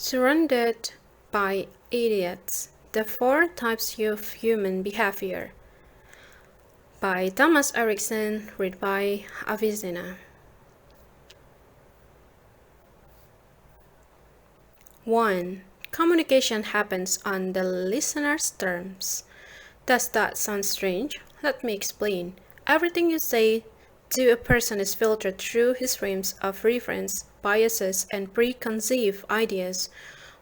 Surrounded by Idiots: The Four Types of Human Behavior by Thomas Erickson, read by Avicenna. 1. Communication happens on the listener's terms. Does that sound strange? Let me explain. Everything you say to a person is filtered through his frames of reference, biases, and preconceived ideas.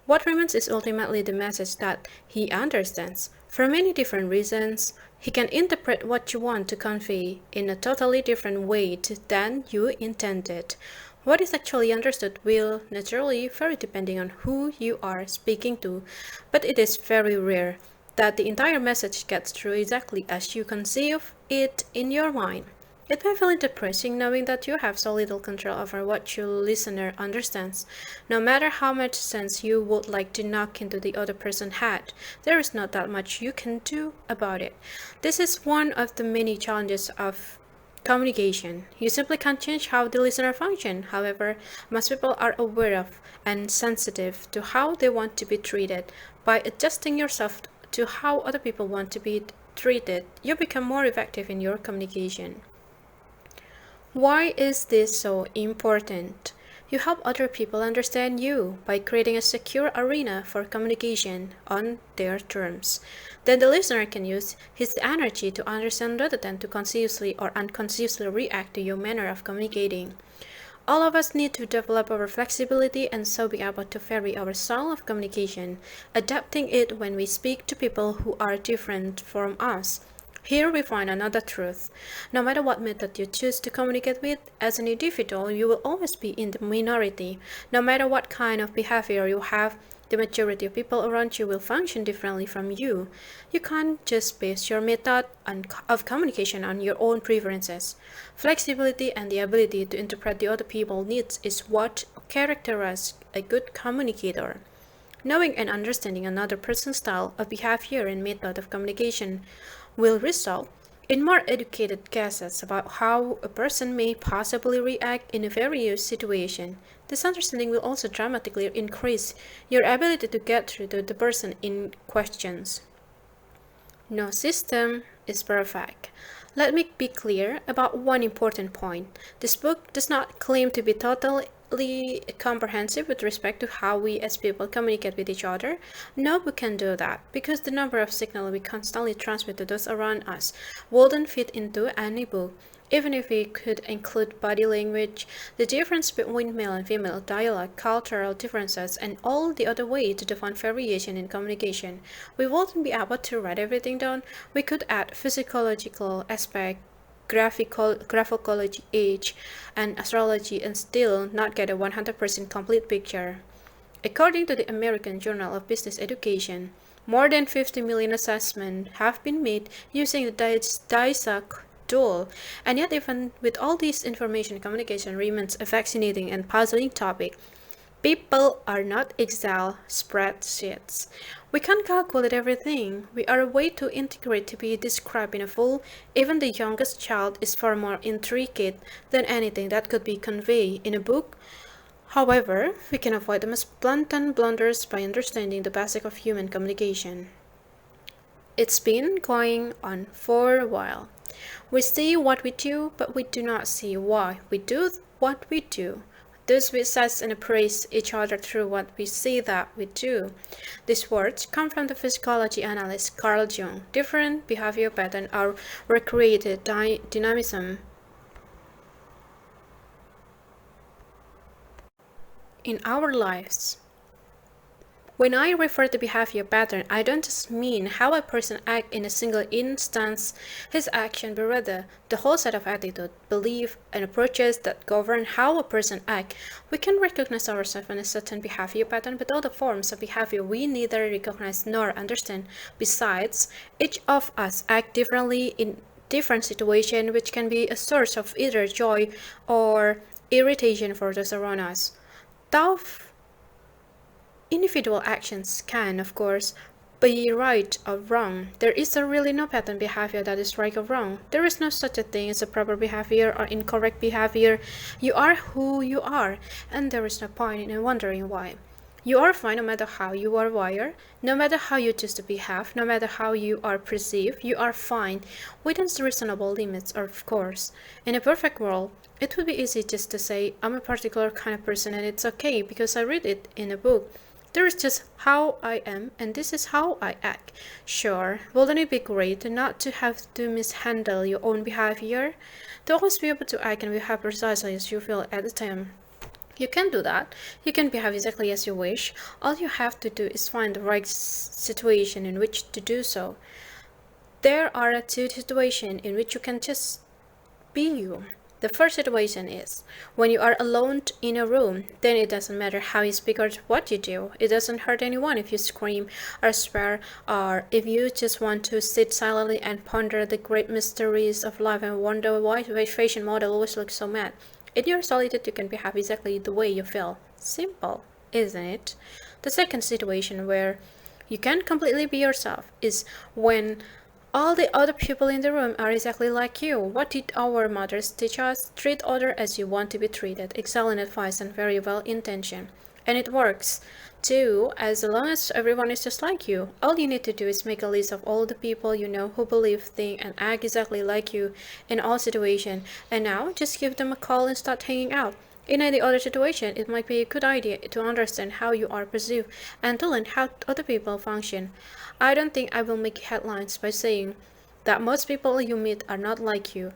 What remains is ultimately the message that he understands. For many different reasons, he can interpret what you want to convey in a totally different way than you intended. What is actually understood will naturally vary depending on who you are speaking to, but it is very rare that the entire message gets through exactly as you conceive it in your mind. It may feel depressing knowing that you have so little control over what your listener understands. No matter how much sense you would like to knock into the other person's head, there is not that much you can do about it. This is one of the many challenges of communication. You simply can't change how the listener functions. However, most people are aware of and sensitive to how they want to be treated. By adjusting yourself to how other people want to be treated, you become more effective in your communication. Why is this so important? You help other people understand you by creating a secure arena for communication on their terms. Then the listener can use his energy to understand rather than to consciously or unconsciously react to your manner of communicating. All of us need to develop our flexibility and so be able to vary our style of communication, adapting it when we speak to people who are different from us. Here we find another truth. No matter what method you choose to communicate with, as an individual, you will always be in the minority. No matter what kind of behavior you have, the majority of people around you will function differently from you. You can't just base your method of communication on your own preferences. Flexibility and the ability to interpret the other people's needs is what characterizes a good communicator. Knowing and understanding another person's style of behavior and method of communication will result in more educated guesses about how a person may possibly react in a various situation. This understanding will also dramatically increase your ability to get through to the person in questions. No system is perfect. Let me be clear about one important point. This book does not claim to be totally comprehensive with respect to how we as people communicate with each other. No book can do that, because the number of signals we constantly transmit to those around us wouldn't fit into any book. Even if we could include body language, the difference between male and female dialogue, cultural differences, and all the other ways to define variation in communication, we wouldn't be able to write everything down. We could add physiological aspect, graphology, age, and astrology and still not get a 100% complete picture. According to the American Journal of Business Education, more than 50 million assessments have been made using the DISAC tool, and yet even with all this information, communication remains a fascinating and puzzling topic. People are not Excel spreadsheets. We can't calculate everything. We are a way too integrate to be described in a full. Even the youngest child is far more intricate than anything that could be conveyed in a book. However, we can avoid the most blatant blunders by understanding the basics of human communication. It's been going on for a while. We see what we do, but we do not see why we do what we do. Thus we assess and appraise each other through what we see that we do. These words come from the physiology analyst Carl Jung. Different behavior patterns are recreated dynamism in our lives. When I refer to behavior pattern, I don't just mean how a person acts in a single instance, his action, but rather the whole set of attitude, belief, and approaches that govern how a person acts. We can recognize ourselves in a certain behavior pattern, but other forms of behavior we neither recognize nor understand. Besides, each of us act differently in different situations, which can be a source of either joy or irritation for those around us. Thus, individual actions can, of course, be right or wrong. There is really no pattern behavior that is right or wrong. There is no such a thing as a proper behavior or incorrect behavior. You are who you are, and there is no point in wondering why. You are fine no matter how you are wired, no matter how you choose to behave, no matter how you are perceived, you are fine within reasonable limits, of course. In a perfect world, it would be easy just to say, I'm a particular kind of person and it's okay because I read it in a book. There is just how I am, and this is how I act. Sure, wouldn't it be great not to have to mishandle your own behavior? To always be able to act and behave precisely as you feel at the time. You can do that. You can behave exactly as you wish. All you have to do is find the right situation in which to do so. There are two situations in which you can just be you. The first situation is when you are alone in a room, then it doesn't matter how you speak or what you do. It doesn't hurt anyone if you scream or swear, or if you just want to sit silently and ponder the great mysteries of life and wonder why the fashion model always looks so mad. In your solitude, you can behave exactly the way you feel. Simple, isn't it? The second situation where you can completely be yourself is when all the other people in the room are exactly like you. What did our mothers teach us? Treat others as you want to be treated. Excellent advice and very well intentioned. And it works too, as long as everyone is just like you. All you need to do is make a list of all the people you know who believe, think, and act exactly like you in all situations. And now, just give them a call and start hanging out. In any other situation, it might be a good idea to understand how you are perceived and to learn how other people function. I don't think I will make headlines by saying that most people you meet are not like you.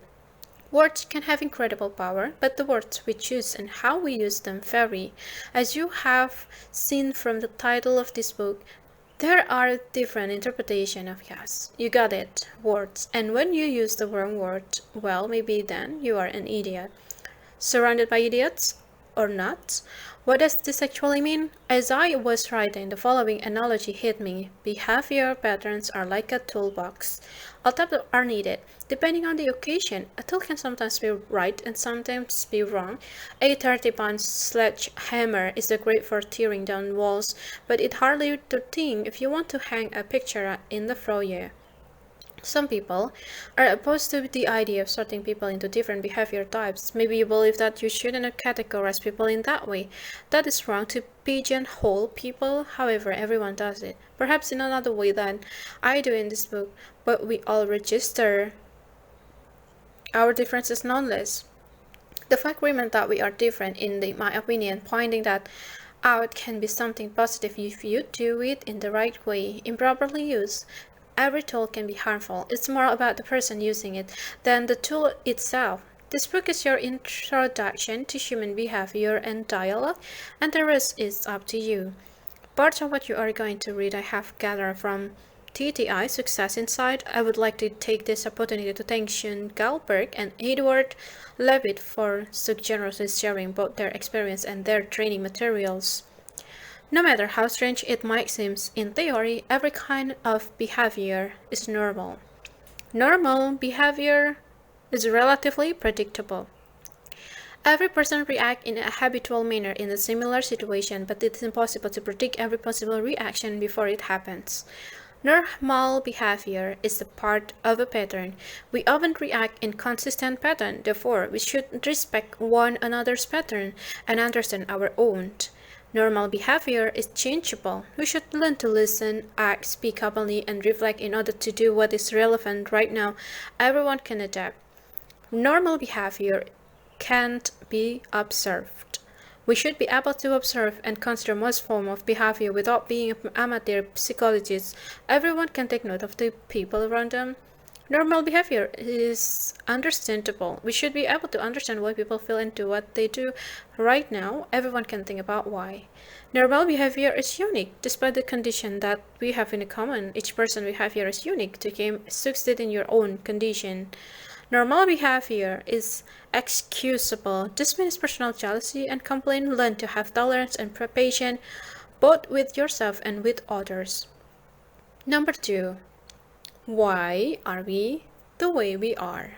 Words can have incredible power, but the words we choose and how we use them vary. As you have seen from the title of this book, there are different interpretations of yes. You got it, words. And when you use the wrong word, well, maybe then you are an idiot. Surrounded by idiots? Or not? What does this actually mean? As I was writing, the following analogy hit me. Behavior patterns are like a toolbox. All types are needed. Depending on the occasion, a tool can sometimes be right and sometimes be wrong. A 30-pound sledgehammer is great for tearing down walls, but it's hardly the thing if you want to hang a picture in the foyer. Some people are opposed to the idea of sorting people into different behavior types. Maybe you believe that you shouldn't categorize people in that way. That is wrong to pigeonhole people, however, everyone does it. Perhaps in another way than I do in this book, but we all register our differences nonetheless. The fact remains that we are different, my opinion, pointing that out can be something positive if you do it in the right way. Improperly used, every tool can be harmful. It's more about the person using it than the tool itself. This book is your introduction to human behavior and dialogue, and the rest is up to you. Part of what you are going to read I have gathered from TTI Success Inside. I would like to take this opportunity to thank Sean Galberg and Edward Levitt for so generously sharing both their experience and their training materials. No matter how strange it might seem, in theory, every kind of behavior is normal. Normal behavior is relatively predictable. Every person reacts in a habitual manner in a similar situation, but it is impossible to predict every possible reaction before it happens. Normal behavior is a part of a pattern. We often react in consistent pattern, therefore we should respect one another's pattern and understand our own. Normal behavior is changeable. We should learn to listen, act, speak openly, and reflect in order to do what is relevant right now. Everyone can adapt. Normal behavior can't be observed. We should be able to observe and consider most forms of behavior without being amateur psychologists. Everyone can take note of the people around them. Normal behavior is understandable. We should be able to understand why people feel and do what they do. Right now, everyone can think about why. Normal behavior is unique. Despite the condition that we have in common, each person's behavior is unique to succeed in your own condition. Normal behavior is excusable. This means personal jealousy and complaint. Learn to have tolerance and patience, both with yourself and with others. Number 2. Why are we the way we are?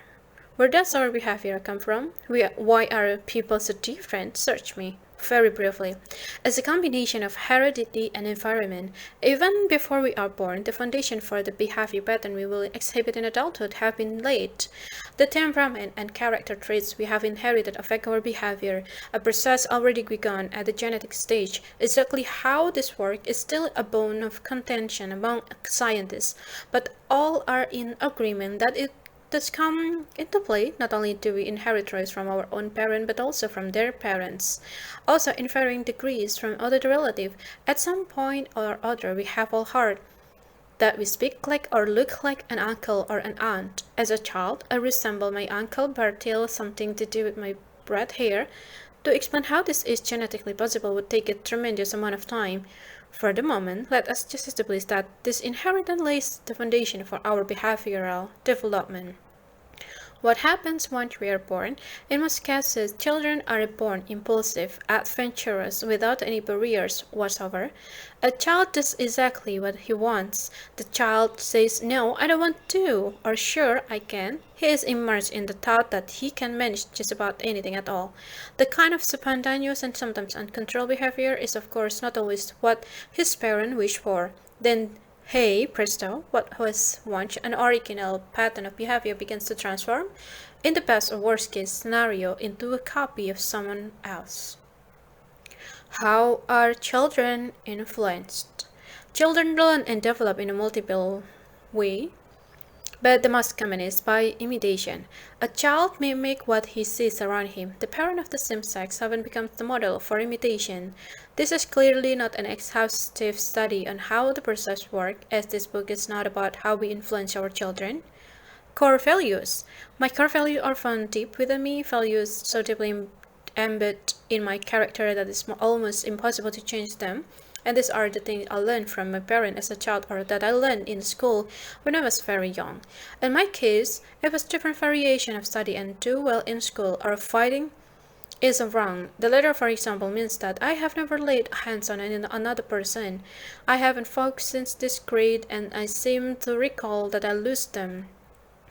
Where does our behavior come from? Why are people so different? Search me. very briefly, is a combination of heredity and environment. Even before we are born, the foundation for the behavior pattern we will exhibit in adulthood have been laid. The temperament and character traits we have inherited affect our behavior, a process already begun at the genetic stage. Exactly how this works is still a bone of contention among scientists, but all are in agreement that it does come into play. Not only do we inherit traits from our own parent, but also from their parents. Also, in varying degrees from other relatives, at some point or other we have all heard that we speak like or look like an uncle or an aunt. As a child, I resemble my uncle Bertil, something to do with my red hair. To explain how this is genetically possible would take a tremendous amount of time. For the moment, let us just establish that this inheritance lays the foundation for our behavioral development. What happens once we are born? In most cases, children are born impulsive, adventurous, without any barriers whatsoever. A child does exactly what he wants. The child says, "No, I don't want to," or "Sure, I can." He is immersed in the thought that he can manage just about anything at all. The kind of spontaneous and sometimes uncontrolled behavior is, of course, not always what his parents wish for. Then hey, presto, what was once an original pattern of behavior begins to transform, in the best or worst case scenario, into a copy of someone else. How are children influenced? Children learn and develop in a multiple way, but the most common is by imitation. A child may mimic what he sees around him. The parent of the same sex often becomes the model for imitation. This is clearly not an exhaustive study on how the process works, as this book is not about how we influence our children. Core values. My core values are found deep within me, values so deeply embedded in my character that it's almost impossible to change them. And these are the things I learned from my parents as a child, or that I learned in school when I was very young. In my case, it was different variation of study and do well in school or fighting is wrong. The latter, for example, means that I have never laid hands on another person. I haven't fought since this grade, and I seem to recall that I lost them.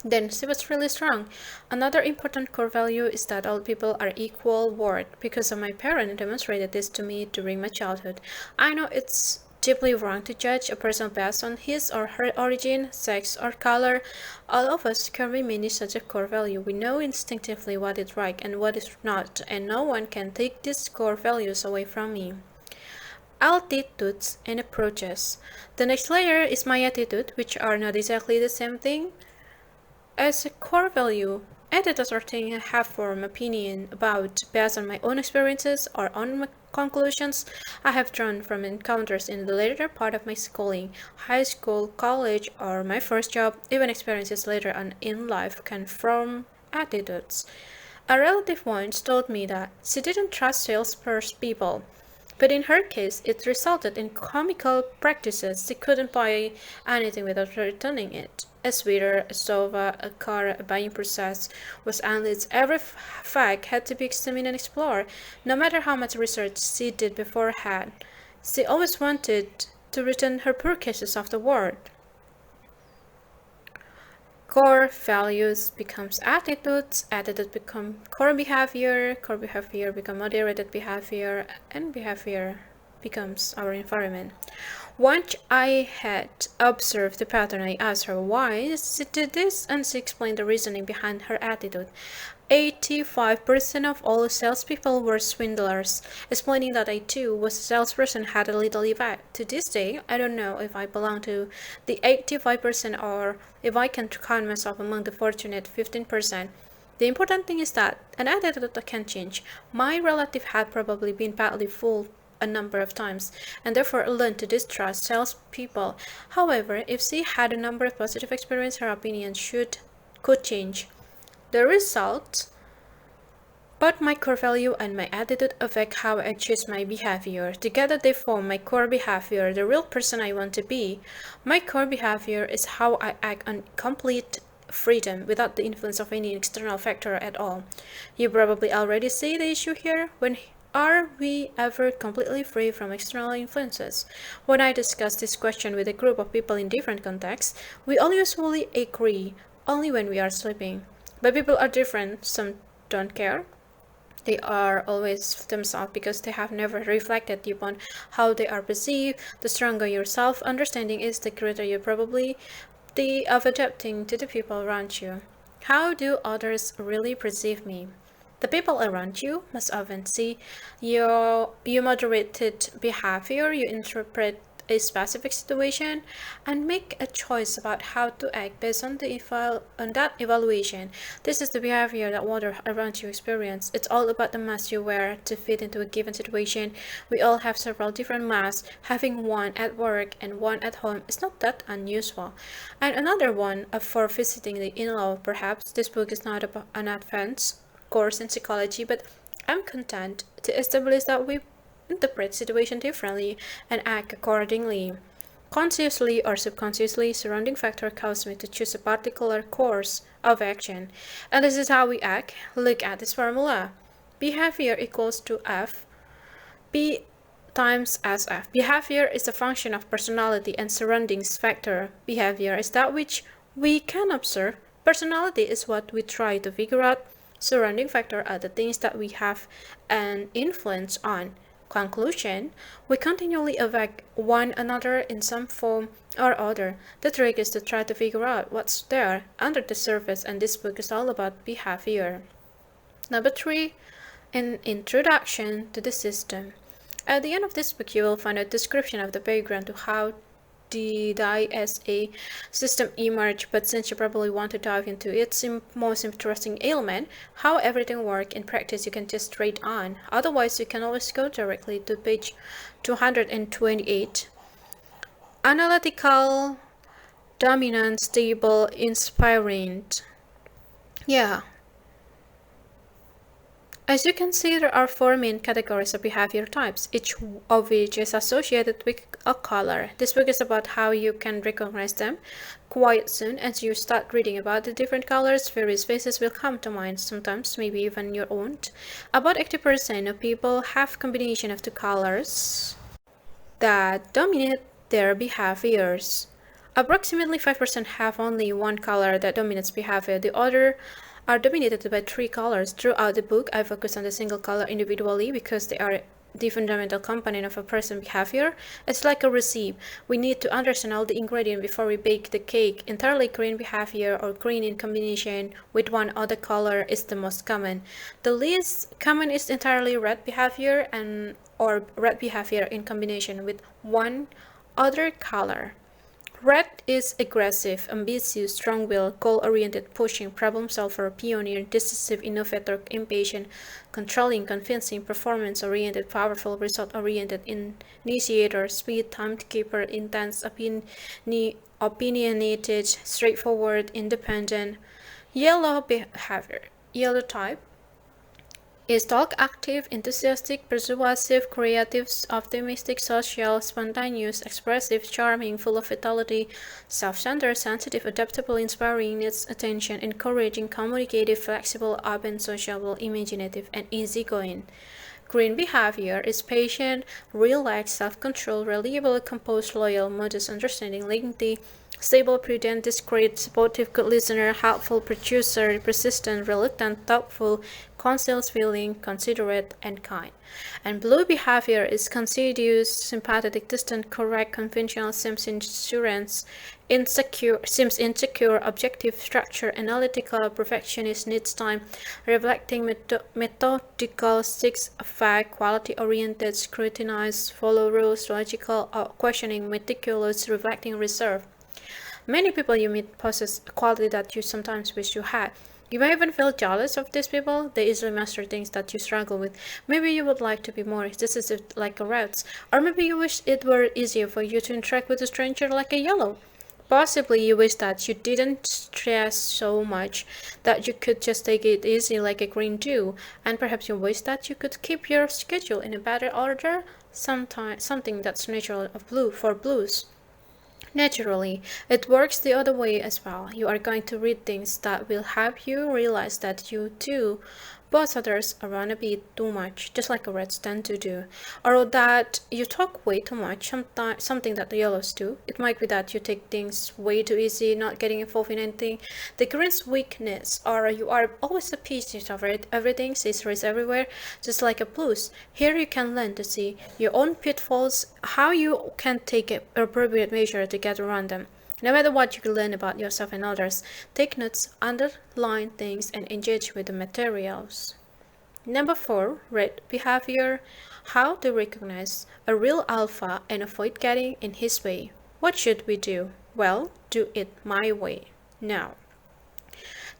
Then she was really strong. Another important core value is that all people are equal worth, because of my parents demonstrated this to me during my childhood. I know it's deeply wrong to judge a person based on his or her origin, sex, or color. All of us carry many such a core value. We know instinctively what is right and what is not, and no one can take these core values away from me. Attitudes and approaches. The next layer is my attitude, which are not exactly the same thing. As a core value, attitudes are things I have formed opinion about based on my own experiences or on conclusions I have drawn from encounters in the later part of my schooling, high school, college, or my first job. Even experiences later on in life can form attitudes. A relative once told me that she didn't trust salespeople, but in her case, it resulted in comical practices. She couldn't buy anything without returning it. A sweater, a sofa, a car, a buying process was endless. Every fact had to be examined and explored, no matter how much research she did beforehand. She always wanted to return her purchases afterward. Core values becomes attitudes, attitude become core behavior become moderated behavior, and behavior becomes our environment. Once I had observed the pattern, I asked her why she did this, and she explained the reasoning behind her attitude. 85% of all salespeople were swindlers, explaining that I too was a salesperson had a little effect. To this day, I don't know if I belong to the 85% or if I can count myself among the fortunate 15%. The important thing is that an attitude can change. My relative had probably been badly fooled a number of times, and therefore learned to distrust salespeople. However, if she had a number of positive experiences, her opinion could change. The result, both my core value and my attitude affect how I choose my behavior. Together they form my core behavior, the real person I want to be. My core behavior is how I act on complete freedom without the influence of any external factor at all. You probably already see the issue here. When are we ever completely free from external influences? When I discuss this question with a group of people in different contexts, we all usually agree only when we are sleeping. But people are different, some don't care. They are always themselves because they have never reflected upon how they are perceived. The stronger your self-understanding is, the greater your probability of adapting to the people around you. How do others really perceive me? The people around you must often see your moderated behavior. You interpret a specific situation and make a choice about how to act based on on that evaluation. This is the behavior that others around you experience. It's all about the mask you wear to fit into a given situation. We all have several different masks. Having one at work and one at home is not that unusual. And another one for visiting the in-law. Perhaps this book is not about an advanced course in psychology, but I'm content to establish that we interpret situation differently and act accordingly. Consciously or subconsciously, surrounding factor cause me to choose a particular course of action. And this is how we act. Look at this formula. Behavior equals to F P times SF. Behavior is a function of personality and surroundings factor. Behavior is that which we can observe. Personality is what we try to figure out. Surrounding factor are the things that we have an influence on. Conclusion: we continually affect one another in some form or other. The trick is to try to figure out what's there under the surface, and this book is all about behavior. Number 3, an introduction to the system. At the end of this book, you will find a description of the background to how the DISA system emerged, but since you probably want to dive into its most interesting element, how everything works in practice, you can just read on. Otherwise, you can always go directly to page 228. Analytical, dominant, stable, inspiring. Yeah. As you can see, there are 4 main categories of behavior types, each of which is associated with a color. This book is about how you can recognize them. Quite soon, as you start reading about the different colors, various faces will come to mind, sometimes maybe even your own. About 80% of people have combination of 2 colors that dominate their behaviors. Approximately 5% have only one color that dominates behavior. The other are dominated by 3 colors. Throughout the book, I focus on the single color individually because they are the fundamental component of a person's behavior. It's like a recipe. We need to understand all the ingredients before we bake the cake. Entirely green behavior or green in combination with one other color is the most common. The least common is entirely red behavior or red behavior in combination with one other color. Red is aggressive, ambitious, strong-willed, goal-oriented, pushing, problem-solver, pioneer, decisive, innovator, impatient, controlling, convincing, performance-oriented, powerful, result-oriented, initiator, speed, timekeeper, intense, opinionated, straightforward, independent. Yellow behavior. Yellow type is talk active, enthusiastic, persuasive, creative, optimistic, social, spontaneous, expressive, charming, full of vitality, self-centered, sensitive, adaptable, inspiring, needs attention, encouraging, communicative, flexible, open, sociable, imaginative, and easygoing. Green behavior is patient, relaxed, self-controlled, reliable, composed, loyal, modest, understanding, lengthy, stable, prudent, discreet, supportive, good listener, helpful, producer, persistent, reluctant, thoughtful, conceals feeling, considerate, and kind. And blue behavior is considious, sympathetic, distant, correct, conventional, seems insecure, objective, structure, analytical, perfectionist, needs time, reflecting, methodical, seeks fact, quality-oriented, scrutinize, follow rules, logical, questioning, meticulous, reflecting, reserve. Many people you meet possess a quality that you sometimes wish you had. You may even feel jealous of these people. They easily master things that you struggle with. Maybe you would like to be more decisive like a rat, or maybe you wish it were easier for you to interact with a stranger like a yellow. Possibly you wish that you didn't stress so much, that you could just take it easy like a green do, and perhaps you wish that you could keep your schedule in a better order, something that's natural for blues. Naturally, it works the other way as well. You are going to read things that will help you realize that you too boss others around a bit too much, just like reds tend to do, or that you talk way too much, something that the yellows do. It might be that you take things way too easy, not getting involved in anything. The green's weakness, or you are always a piece of it, everything, scissors everywhere, just like a blues. Here you can learn to see your own pitfalls, how you can take appropriate measure to get around them. No matter what you learn about yourself and others, take notes, underline things, and engage with the materials. Number 4, red behavior. How to recognize a real alpha and avoid getting in his way. What should we do? Well, do it my way. Now,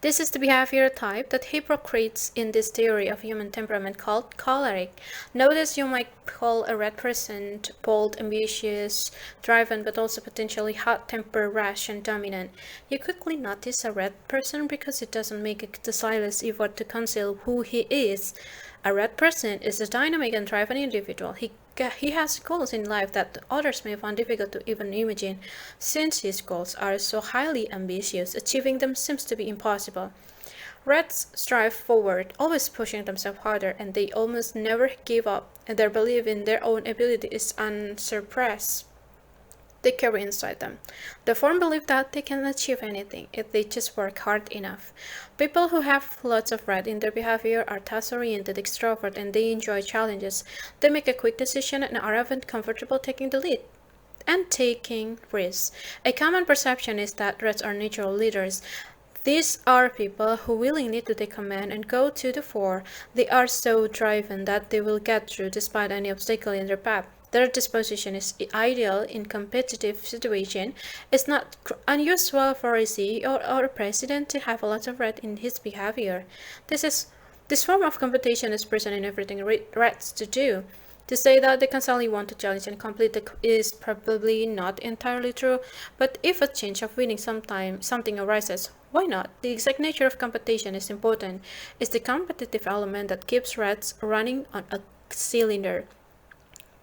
this is the behavior type that Hippocrates in this theory of human temperament called choleric. Notice you might call a red person bold, ambitious, driven, but also potentially hot-tempered, rash, and dominant. You quickly notice a red person because it doesn't make a desireless effort to conceal who he is. A red person is a dynamic and driven individual. He has goals in life that others may find difficult to even imagine. Since his goals are so highly ambitious, achieving them seems to be impossible. Reds strive forward, always pushing themselves harder, and they almost never give up, and their belief in their own ability is unsuppressed. They carry inside them the firm belief that they can achieve anything if they just work hard enough. People who have lots of red in their behavior are task-oriented, extrovert, and they enjoy challenges. They make a quick decision and are often comfortable taking the lead and taking risks. A common perception is that reds are natural leaders. These are people who willingly to take command and go to the fore. They are so driven that they will get through despite any obstacle in their path. Their disposition is ideal in competitive situation. It's not unusual for a CEO or a president to have a lot of red in his behavior. This form of competition is present in everything reds to do. To say that they constantly want to challenge and complete is probably not entirely true, but if a change of winning something arises, why not? The exact nature of competition is important. It's the competitive element that keeps reds running on a cylinder.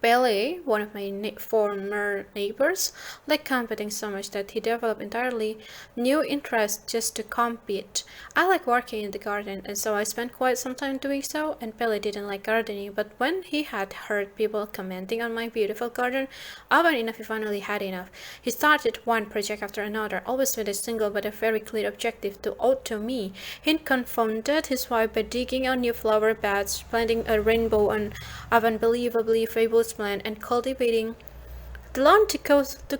Pele, one of my former neighbors, liked competing so much that he developed entirely new interest just to compete. I like working in the garden, and so I spent quite some time doing so, and Pele didn't like gardening, but when he had heard people commenting on my beautiful garden, often enough he finally had enough. He started one project after another, always with a single but a very clear objective to owe to me. He confounded his wife by digging out new flower beds, planting a rainbow of unbelievably fabulous plan, and cultivating the lawn to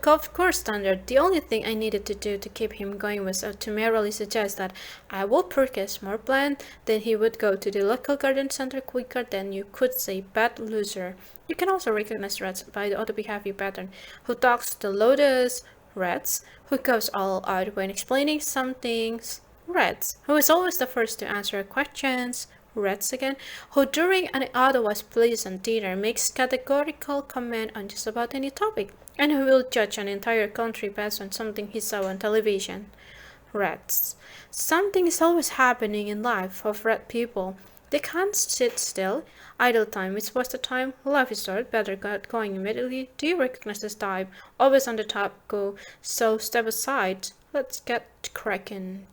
golf course standard. The only thing I needed to do to keep him going was to merely suggest that I would purchase more plant, then he would go to the local garden center quicker than you could say bad loser. You can also recognize reds by the other behavior pattern, who talks the loudest, reds, who goes all out when explaining some things, reds, who is always the first to answer questions, reds again, who during an otherwise pleasant dinner makes categorical comment on just about any topic, and who will judge an entire country based on something he saw on television. Reds. Something is always happening in life of red people. They can't sit still. Idle time is waste of time. Life is short. Better get going immediately. Do you recognize this type? Always on the top go. So step aside. Let's get cracking.